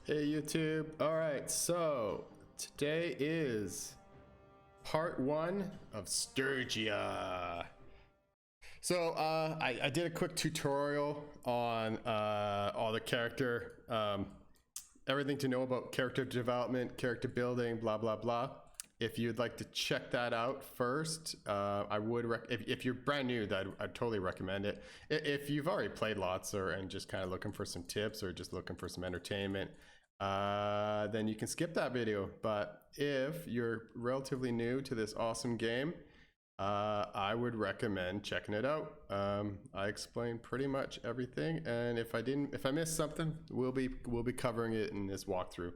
Hey YouTube. All right, so today is part one of Sturgia. So I did a quick tutorial on all the character, everything to know about character development, character building, blah blah blah. If you'd like to check that out first, I would if you're brand new, I'd totally recommend it. If you've already played lots and just kind of looking for some tips or just looking for some entertainment, then you can skip that video. But if you're relatively new to this awesome game, I would recommend checking it out. I explained pretty much everything, and if I missed something, we'll be covering it in this walkthrough.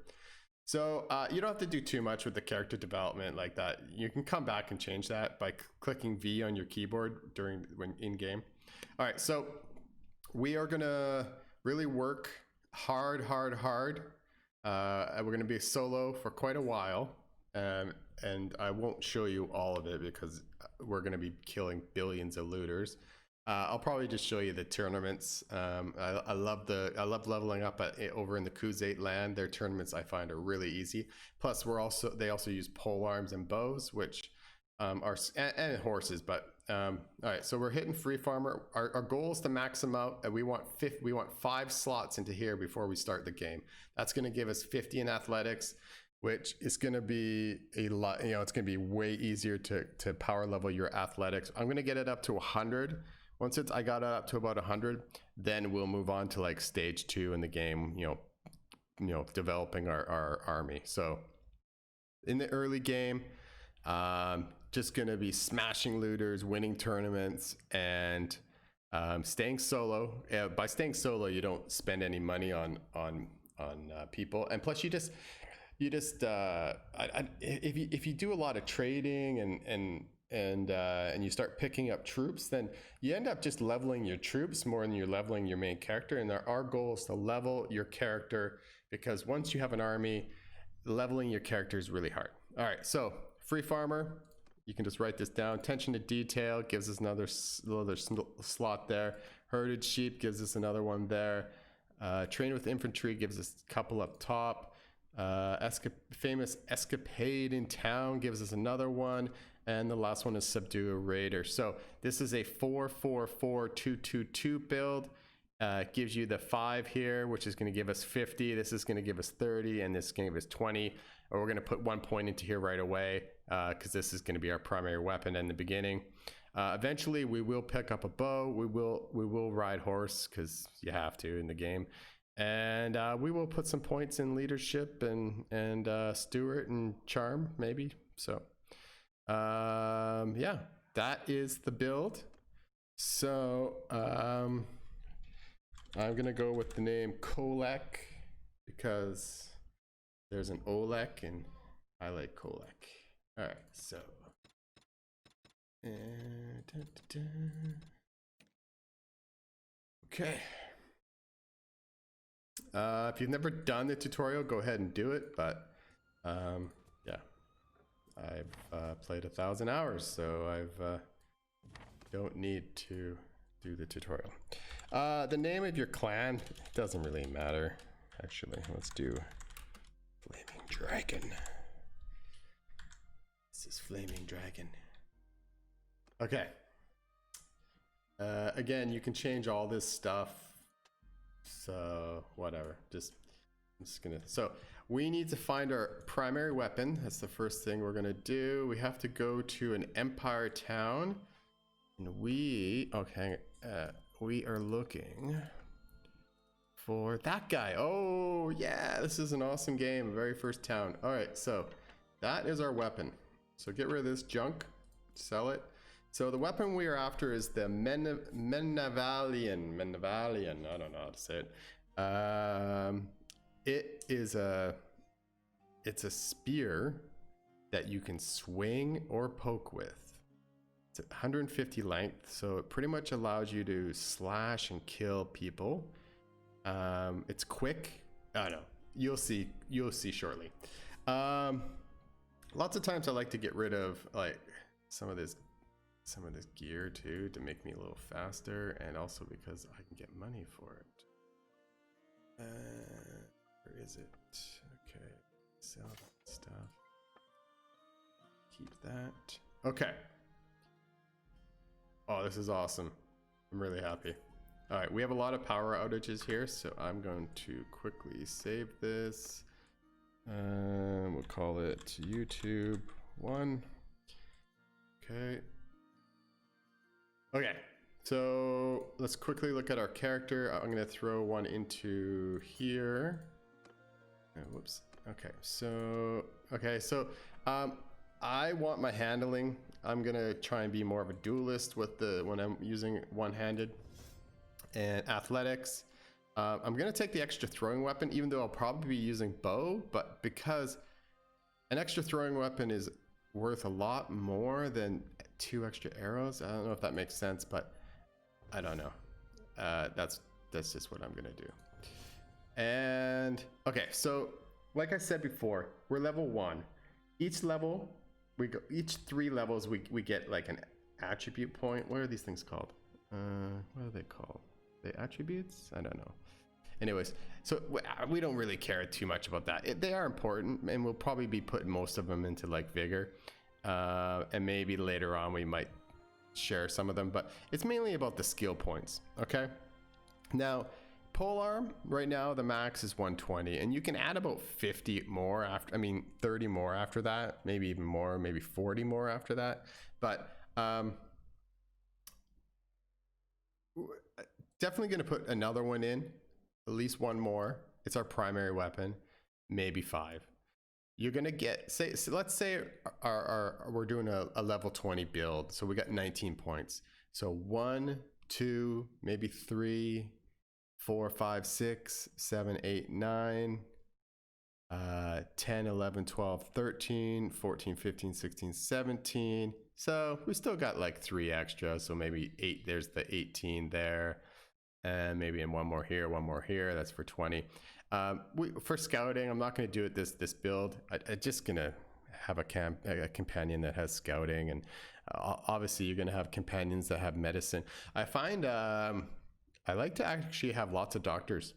So you don't have to do too much with the character development like that. You can come back and change that by clicking V on your keyboard when in game. All right, so we are gonna really work hard. We're gonna be solo for quite a while, and I won't show you all of it because we're gonna be killing billions of looters. I'll probably just show you the tournaments. I love leveling up over in the Khuzait land. Their tournaments I find are really easy. Plus, they also use polearms and bows, which are and horses. But all right, so we're hitting free farmer. Our goal is to max them out, and we want 5 slots into here before we start the game. That's going to give us 50 in athletics, which is going to be a lot. It's going to be way easier to power level your athletics. I'm going to get it up to 100. Once I got it up to about 100, then we'll move on to like stage 2 in the game, developing our army. So in the early game, just gonna be smashing looters, winning tournaments, and staying solo. By staying solo, you don't spend any money on people, and plus if you do a lot of trading and you start picking up troops, then you end up just leveling your troops more than you're leveling your main character. And our goal is to level your character, because once you have an army, leveling your character is really hard. All right, so free farmer, you can just write this down. Attention to detail gives us another slot there. Herded sheep gives us another one there. Train with infantry gives us a couple up top. Famous escapade in town gives us another one. And the last one is subdue a raider. So this is a 4-4-4-2-2-2 build. Gives you the 5 here, which is going to give us 50. This is going to give us 30, and this is going to give us 20. Or we're going to put 1 point into here right away, because this is going to be our primary weapon in the beginning. Eventually, we will pick up a bow. We will ride horse, because you have to in the game. And we will put some points in leadership and steward and charm, maybe. So yeah, that is the build. So I'm gonna go with the name Kolek, because there's an Olek and I like Kolek. All right, so okay. If you've never done the tutorial, go ahead and do it. But yeah, I've played 1,000 hours, so I've don't need to do the tutorial. The name of your clan doesn't really matter, actually. Let's do Flaming Dragon. This is Flaming Dragon. Okay. Again, you can change all this stuff. So whatever, I'm just gonna, so we need to find our primary weapon. That's the first thing we're gonna do. We have to go to an empire town, and we are looking for that guy. Oh yeah, this is an awesome game. Very first town. All right, so that is our weapon. So get rid of this junk, sell it. So the weapon we are after is the Menavalian. I don't know how to say it. It's a spear that you can swing or poke with. It's 150 length, so it pretty much allows you to slash and kill people. It's quick. I don't know. You'll see shortly. Lots of times I like to get rid of like some of this gear too, to make me a little faster, and also because I can get money for it. Where is it? Okay, sell that stuff. Keep that. Okay. Oh, this is awesome. I'm really happy. All right, we have a lot of power outages here, so I'm going to quickly save this. We'll call it YouTube 1. Okay. Okay, so let's quickly look at our character. I'm gonna throw one into here. Oh, whoops. Okay, so I want my handling. I'm gonna try and be more of a duelist with when I'm using one-handed. And athletics. I'm gonna take the extra throwing weapon, even though I'll probably be using bow, but because an extra throwing weapon is worth a lot more than 2 extra arrows. I don't know if that makes sense, but I don't know. That's just what I'm gonna do. And okay, so like I said before, we're level 1. Each level, each 3 levels, we get like an attribute point. What are these things called? What are they called? The attributes? I don't know. Anyways, so we don't really care too much about that. They are important, and we'll probably be putting most of them into like vigor, and maybe later on we might share some of them, but it's mainly about the skill points. Okay, now polearm right now the max is 120, and you can add about 50 more after, 30 more after that, maybe even more, maybe 40 more after that, but definitely going to put another one in, at least one more. It's our primary weapon, maybe 5. You're going to get, so let's say we're doing a level 20 build. So we got 19 points. So 1, 2, maybe 3, 4, 5, 6, 7, 8, 9, 10, 11, 12, 13, 14, 15, 16, 17. So we still got like 3 extra. So maybe 8, there's the 18 there. And maybe in one more here, that's for 20. For scouting, I'm not going to do it this build. I'm just going to have a companion that has scouting, and obviously you're going to have companions that have medicine. I find I like to actually have lots of doctors.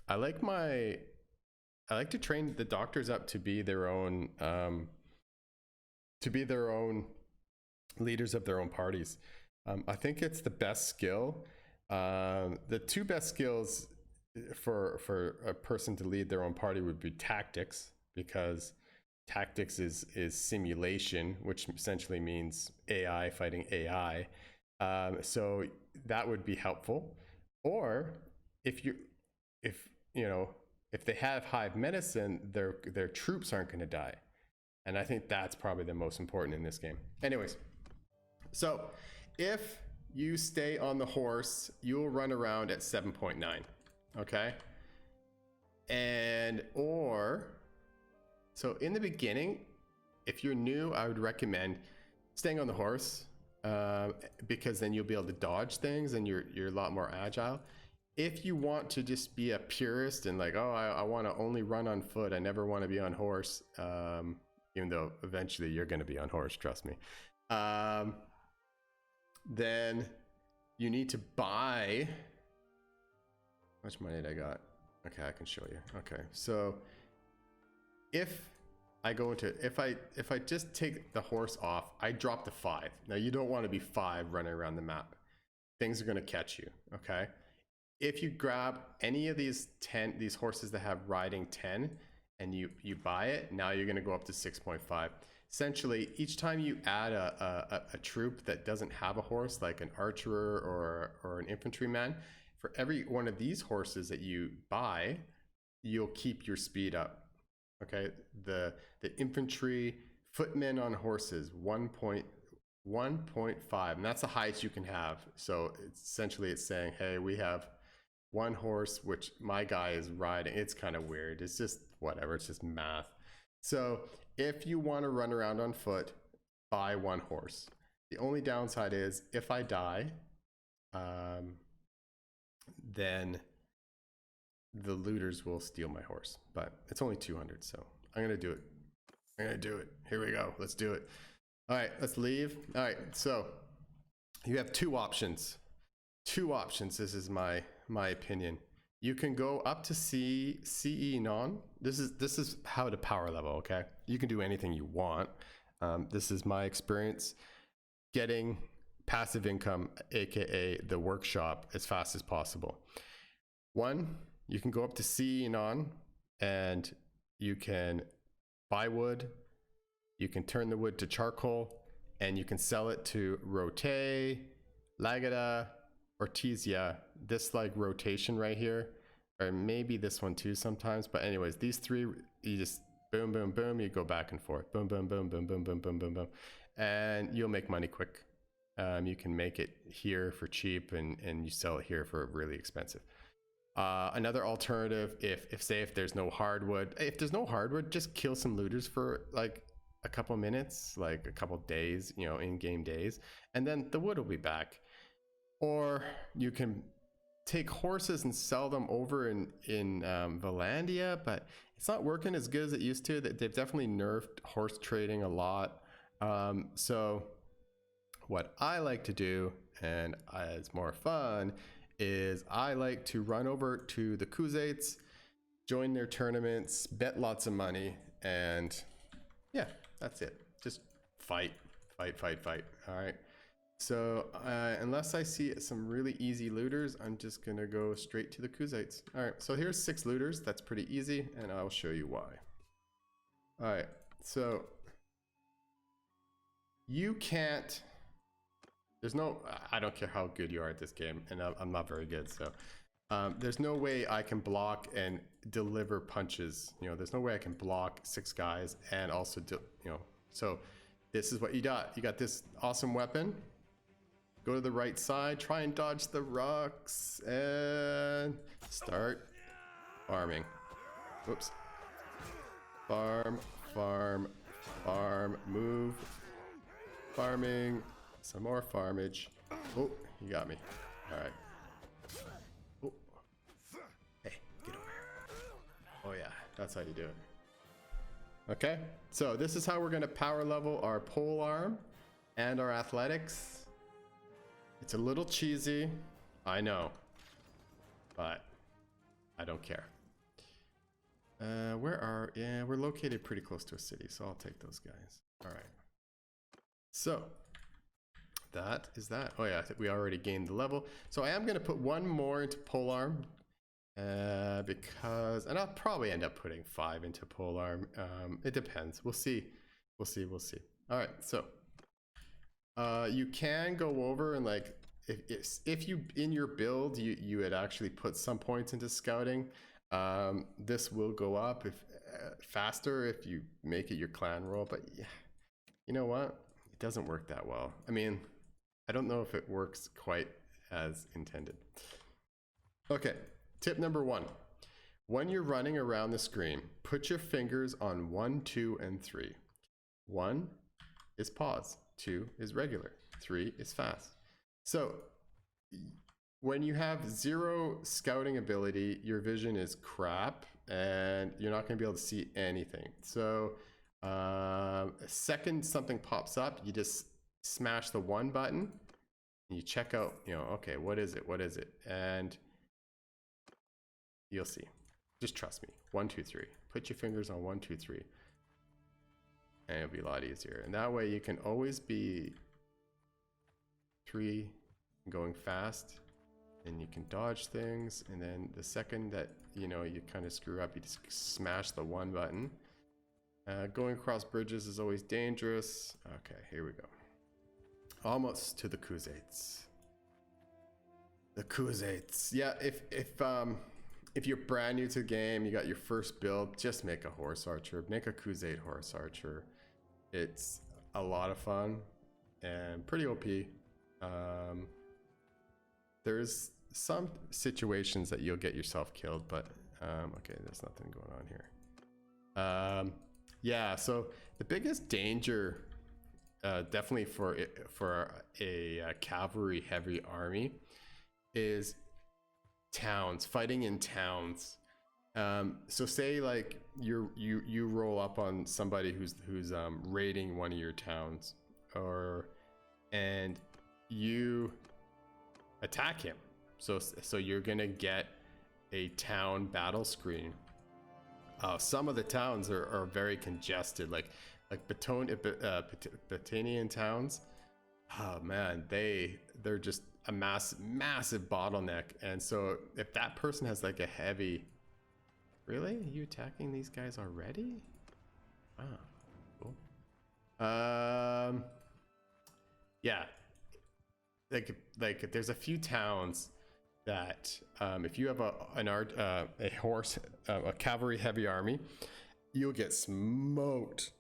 I like to train the doctors up to be their own leaders of their own parties. I think it's the best skill. The 2 best skills for a person to lead their own party would be tactics, because tactics is simulation, which essentially means AI fighting AI. So that would be helpful. Or if they have hive medicine, their troops aren't going to die, and I think that's probably the most important in this game. Anyways, so if you stay on the horse, you'll run around at 7.9. Okay. So in the beginning, if you're new, I would recommend staying on the horse, because then you'll be able to dodge things and you're a lot more agile. If you want to just be a purist and like, oh, I want to only run on foot, I never want to be on horse, even though eventually you're going to be on horse, trust me. Then you need to buy. How much money did I got? Okay, I can show you. Okay, so if I just take the horse off, I drop to 5. Now you don't want to be 5 running around the map. Things are going to catch you. Okay, if you grab any of these horses that have riding 10, and you buy it, now you're going to go up to 6.5. Essentially, each time you add a troop that doesn't have a horse, like an archer or an infantryman, for every one of these horses that you buy, you'll keep your speed up. Okay, the infantry footmen on horses 1.5, and that's the highest you can have. So it's saying, hey, we have 1 horse, which my guy is riding. It's kind of weird. It's just whatever. It's just math. So if you want to run around on foot, buy 1 horse. The only downside is if I die, then the looters will steal my horse, but it's only 200. So I'm going to do it. Here we go. Let's do it. All right, let's leave. All right. So you have 2 options. This is my opinion. You can go up to CE non. This is how to power level. Okay, you can do anything you want. This is my experience getting passive income, aka the workshop, as fast as possible. One, you can go up to CE non, and you can buy wood. You can turn the wood to charcoal, and you can sell it to Rote, Lagada, Ortizia. This like rotation right here, or maybe this one too sometimes. But anyways, these three, you just boom, boom, boom. You go back and forth, boom, boom, boom, boom, boom, boom, boom, boom, boom, and you'll make money quick. You can make it here for cheap, and you sell it here for really expensive. Another alternative, if there's no hardwood, just kill some looters for like a couple minutes, like a couple days, you know, in-game days, and then the wood will be back. Or you can take horses and sell them over in Valandia, but it's not working as good as it used to. They've definitely nerfed horse trading a lot. So what I like to do, and it's more fun, is I like to run over to the Khuzaits, join their tournaments, bet lots of money, and yeah, that's it. Just fight. All right. So unless I see some really easy looters, I'm just gonna go straight to the Khuzaits. All right, so here's 6 looters. That's pretty easy, and I'll show you why. All right, so you can't, I don't care how good you are at this game, and I'm not very good, so there's no way I can block and deliver punches. You know, there's no way I can block 6 guys and also, so this is what you got. You got this awesome weapon. Go to the right side, try and dodge the rocks, and start farming. Whoops. Farm, move. Farming, some more farmage. Oh, you got me. All right. Oh. Hey, get over here. Oh yeah, that's how you do it. Okay, so this is how we're gonna power level our polearm and our athletics. It's a little cheesy, I know, but I don't care. We're located pretty close to a city, so I'll take those guys. All right. So that is that. Oh yeah, I think we already gained the level. So I am gonna put one more into polearm because, and I'll probably end up putting 5 into polearm. It depends. We'll see. All right, so you can go over and like, if you in your build you had actually put some points into scouting, this will go up if faster if you make it your clan role. But yeah, you know what? It doesn't work that well. I mean, I don't know if it works quite as intended. Okay, tip number 1. When you're running around the screen, put your fingers on 1, 2, and 3. 1 is pause, 2 is regular, 3 is fast. So when you have 0 scouting ability, your vision is crap and you're not going to be able to see anything. So second something pops up, you just smash the 1 button and you check out, okay, what is it? And you'll see. Just trust me. 1, 2, 3. Put your fingers on 1, 2, 3. And it'll be a lot easier. And that way you can always be 3 going fast, and you can dodge things. And then the second that you kind of screw up, you just smash the 1 button. Going across bridges is always dangerous. Okay, here we go. Almost to the Khuzaits. The Khuzaits. Yeah, if you're brand new to the game, you got your first build, just make a horse archer. Make a Khuzait horse archer. It's a lot of fun and pretty OP. There's some situations that you'll get yourself killed, but okay, there's nothing going on here. Yeah, so the biggest danger, definitely for a cavalry heavy army, is towns, fighting in towns. So say like you roll up on somebody who's raiding one of your towns, and you attack him. So you're gonna get a town battle screen. Some of the towns are very congested, like Batanian towns. Oh man, they're just a massive bottleneck. And so if that person has like a heavy, really? Are you attacking these guys already? Ah, cool. Yeah, like there's a few towns that if you have a cavalry heavy army, you'll get smoked.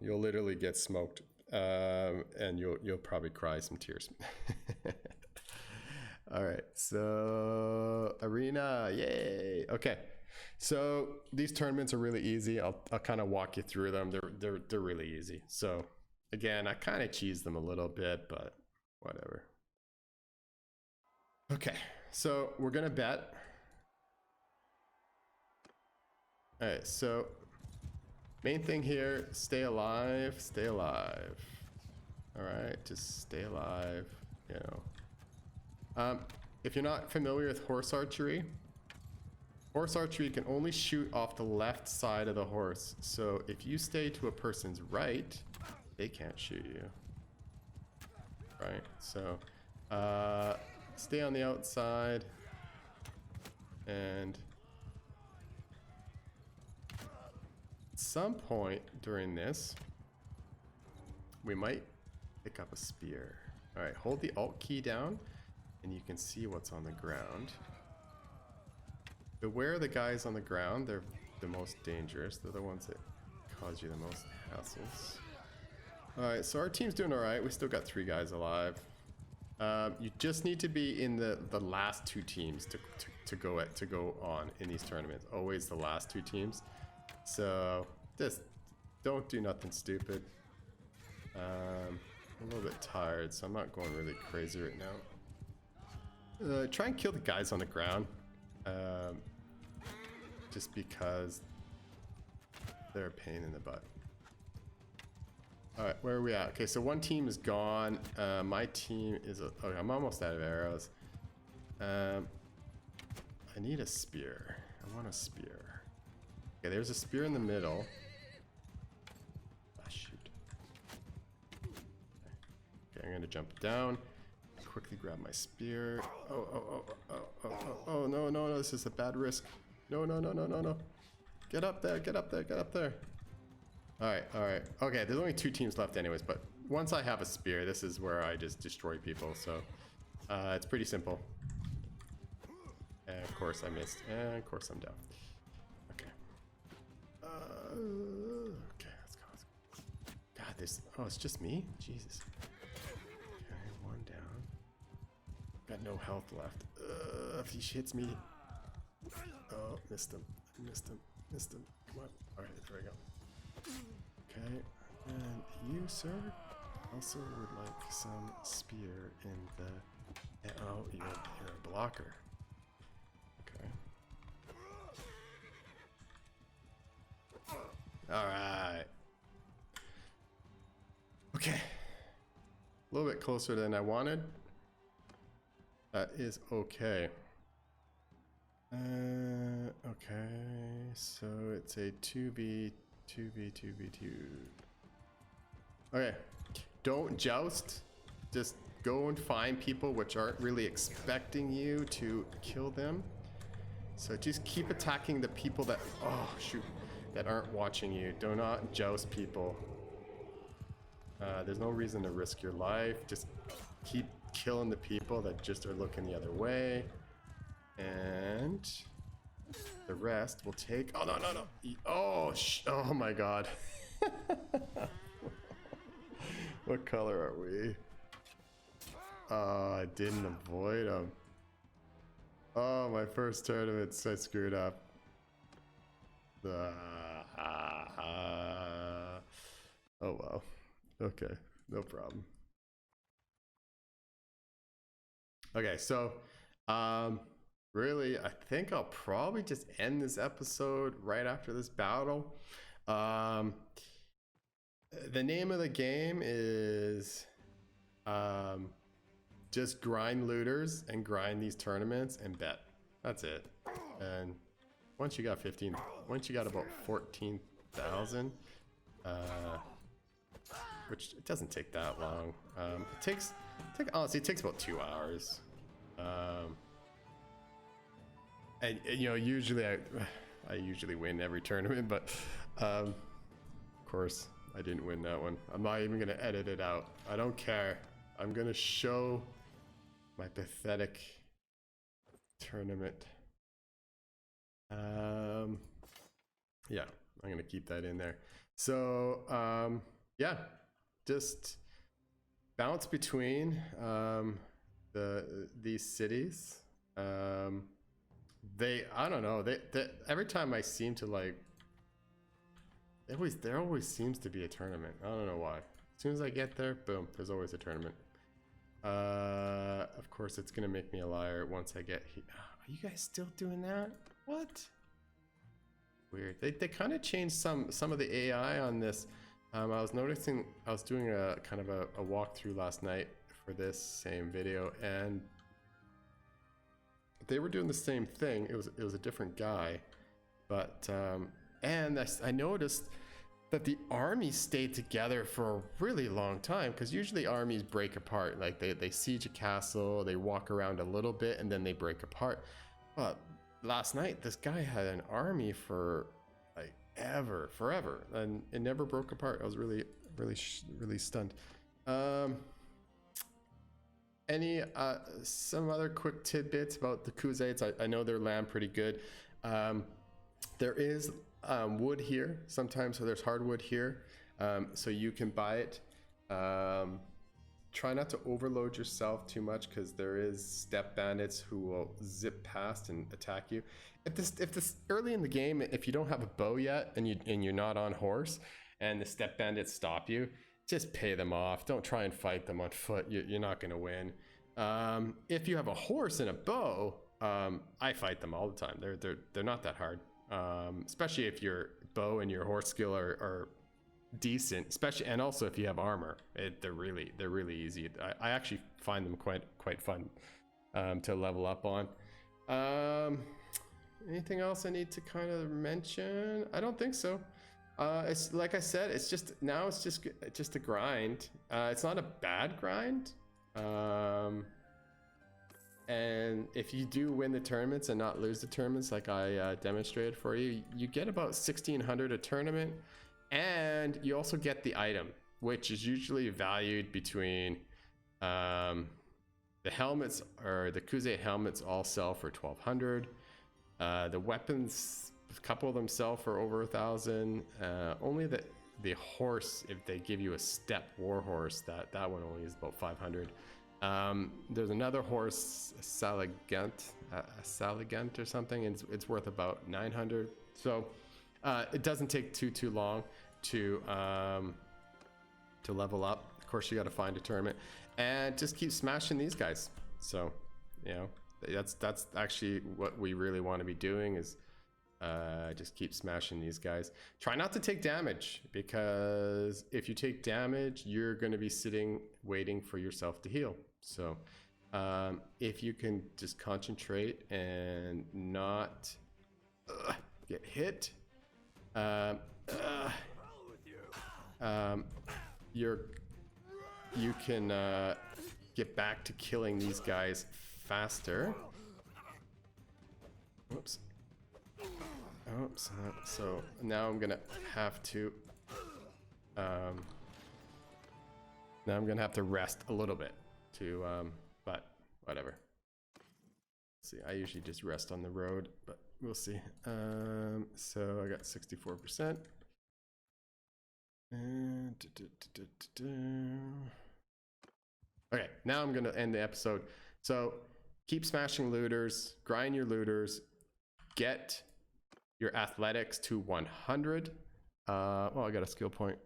You'll literally get smoked, and you'll probably cry some tears. All right, so arena, yay! Okay, so these tournaments are really easy. I'll kind of walk you through them. They're really easy. So again, I kind of cheese them a little bit, but whatever. Okay, so we're gonna bet. All right, so main thing here, stay alive, stay alive. All right, just stay alive, you know. If you're not familiar with horse archery can only shoot off the left side of the horse. So if you stay to a person's right, they can't shoot you. Right, so stay on the outside, and at some point during this, we might pick up a spear. All right, hold the Alt key down, and you can see what's on the ground. Beware the guys on the ground, they're the most dangerous. They're the ones that cause you the most hassles. All right, so our team's doing all right. We still got 3 guys alive. You just need to be in the last 2 teams to go on in these tournaments. Always the last 2 teams. So just don't do nothing stupid. I'm a little bit tired, so I'm not going really crazy right now. Try and kill the guys on the ground. Just because they're a pain in the butt. All right, where are we at? Okay, so one team is gone. My team is, okay, I'm almost out of arrows. I need a spear. I want a spear. Okay, there's a spear in the middle. Ah, shoot. Okay, I'm gonna jump down. Quickly grab my spear. Oh, no, this is a bad risk. No. Get up there. All right. Okay, there's only 2 teams left anyways, but once I have a spear, this is where I just destroy people, so it's pretty simple. And of course I missed, and of course I'm down. Okay. Okay, let's go. God, it's just me? Jesus. Okay, 1 down. Got no health left. If he hits me. Oh, missed him. Come on. Alright, there we go. Okay, and you, sir, also would like some spear in the... Oh, you're a blocker. Okay. Alright. Okay. A little bit closer than I wanted. That is okay. Okay, so it's a 2v2. Okay, don't joust. Just go and find people which aren't really expecting you to kill them. So just keep attacking the people that, oh shoot, that aren't watching you. Do not joust people. There's no reason to risk your life. Just keep killing the people that just are looking the other way. And the rest will take... Oh, no. Oh my god. What color are we? I didn't avoid them. Oh, my first tournament, I screwed up. Oh, well. Okay, no problem. Okay, so... really, I think I'll probably just end this episode right after this battle. The name of the game is just grind looters and grind these tournaments and bet. that's it. And once you got 15, once you got about 14,000, which it doesn't take that long. Honestly, it takes about 2 hours. And you know, usually I usually win every tournament, but of course I didn't win that one. I'm not even gonna edit it out. I don't care. I'm gonna show my pathetic tournament. Yeah, I'm gonna keep that in there. So yeah, just bounce between these cities. I don't know, they every time I seem to like, there always seems to be a tournament. I don't know why. As soon as I get there, boom, there's always a tournament. Of course it's gonna make me a liar once I get here. Are you guys still doing that? What? Weird. They kind of changed some of the AI on this. I was noticing, I was doing a kind of a walkthrough last night for this same video, and they were doing the same thing. It was a different guy, but and I noticed that the army stayed together for a really long time, because usually armies break apart. Like they siege a castle, they walk around a little bit, and then they break apart. But last night, this guy had an army for like forever, and it never broke apart. I was really stunned. Any some other quick tidbits about the Khuzaites? I know their land pretty good. There is wood here sometimes, so there's hardwood here, so you can buy it. Try not to overload yourself too much, because there is steppe bandits who will zip past and attack you. If this early in the game, if you don't have a bow yet and you're not on horse, and the steppe bandits stop you, just pay them off. Don't try and fight them on foot. You're not going to win. If you have a horse and a bow, I fight them all the time. They're not that hard, especially if your bow and your horse skill are decent, especially, and also if you have armor. They're really easy. I actually find them quite fun to level up on. Anything else I need to kind of mention? I don't think so. It's like I said, it's just a grind. It's not a bad grind. And if you do win the tournaments and not lose the tournaments, like I demonstrated for you, you get about 1,600 a tournament, and you also get the item, which is usually valued between the helmets, or the Khuzait helmets all sell for 1,200. The weapons, a couple of them sell for over 1,000. Only the horse, if they give you a steppe war horse, that one only is about 500. There's another horse, a Saligant or something, and it's worth about 900. So it doesn't take too long to level up. Of course, you got to find a tournament and just keep smashing these guys. So, you know, that's actually what we really want to be doing, is just keep smashing these guys. Try not to take damage, because if you take damage, you're going to be sitting waiting for yourself to heal. So if you can just concentrate and not get hit, you can get back to killing these guys faster. Whoops. Oops. So now I'm gonna have to rest a little bit to but whatever. Let's see, I usually just rest on the road, but we'll see. So I got 64%. Okay, now I'm gonna end the episode. So keep smashing looters, grind your looters, get your athletics to 100. Well, I got a skill point.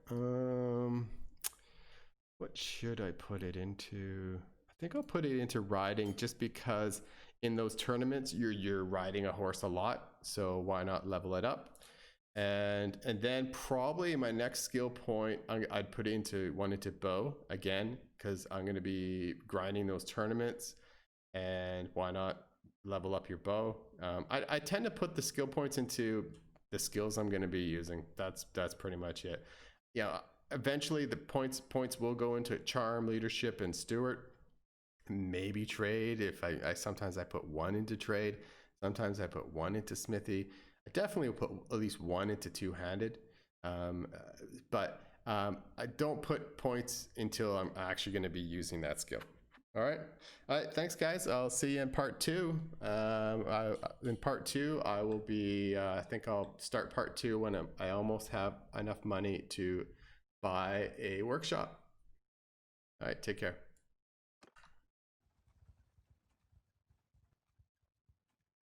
What should I put it into? I think I'll put it into riding, just because in those tournaments you're riding a horse a lot, so why not level it up? And then probably my next skill point, I'd put it into bow again, because I'm going to be grinding those tournaments, and why not level up your bow. I tend to put the skill points into the skills I'm going to be using. That's pretty much it. Yeah, eventually the points will go into charm, leadership, and steward. Maybe trade if I sometimes I put one into trade. Sometimes I put one into smithy. I definitely will put at least one into two-handed. But I don't put points until I'm actually going to be using that skill. All right. Thanks, guys. I'll see you in part 2. In part 2, I will be. I think I'll start part 2 when I almost have enough money to buy a workshop. All right. Take care.